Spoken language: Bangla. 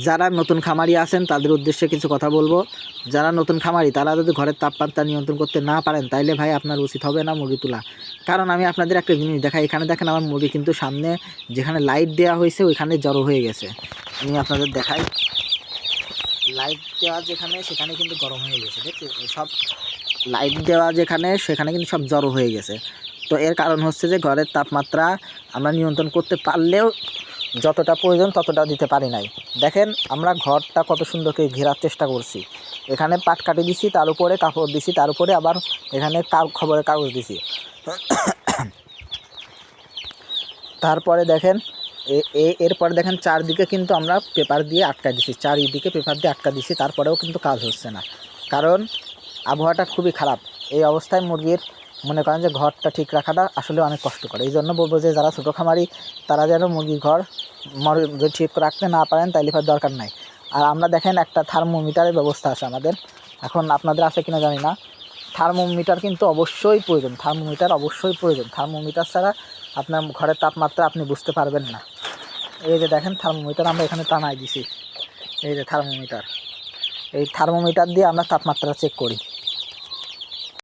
যারা নতুন খামারি আছেন তাদের উদ্দেশ্যে কিছু কথা বলবো। যারা নতুন খামারি তারা যদি ঘরের তাপমাত্রা নিয়ন্ত্রণ করতে না পারেন তাইলে ভাই আপনার উচিত হবে না মুরগি তোলা। কারণ আমি আপনাদের একটা জিনিস দেখাই, এখানে দেখেন আমার মুরগি কিন্তু সামনে যেখানে লাইট দেওয়া হয়েছে ওইখানে জড়ো হয়ে গেছে। আমি আপনাদের দেখাই, লাইট দেওয়া যেখানে সেখানে কিন্তু গরম হয়ে গেছে, দেখছি সব লাইট দেওয়া যেখানে সেখানে কিন্তু সব জড়ো হয়ে গেছে। তো এর কারণ হচ্ছে যে ঘরের তাপমাত্রা আমরা নিয়ন্ত্রণ করতে পারলেও যতটা প্রয়োজন ততটা দিতে পারি নাই। দেখেন আমরা ঘরটা কত সুন্দর করে ঘেরার চেষ্টা করছি, এখানে পাট কাটি দিছি, তার উপরে কাপড় দিছি, তার উপরে আবার এখানে খবরের কাগজ দিছি। তারপরে দেখেন এরপরে দেখেন চারদিকে কিন্তু আমরা পেপার দিয়ে আটকা দিছি, চারিদিকে পেপার দিয়ে আটকা দিছি, তারপরেও কিন্তু কাজ হচ্ছে না। কারণ আবহাওয়াটা খুবই খারাপ। এই অবস্থায় মুরগির মনে করেন যে ঘরটা ঠিক রাখাটা আসলে অনেক কষ্টকর। এই জন্য বলবো যে যারা ছোটো খামারি তারা যেন মুরগির ঘর যদি ঠিক রাখতে না পারেন তাইলে দরকার নাই। আর আমরা দেখেন একটা থার্মোমিটারের ব্যবস্থা আছে আমাদের, এখন আপনাদের আছে কিনা জানি না। থার্মোমিটার কিন্তু অবশ্যই প্রয়োজন, থার্মোমিটার অবশ্যই প্রয়োজন। থার্মোমিটার ছাড়া আপনার ঘরের তাপমাত্রা আপনি বুঝতে পারবেন না। এই যে দেখেন থার্মোমিটার আমরা এখানে টানাই দিছি, এই যে থার্মোমিটার, এই থার্মোমিটার দিয়ে আমরা তাপমাত্রা চেক করি।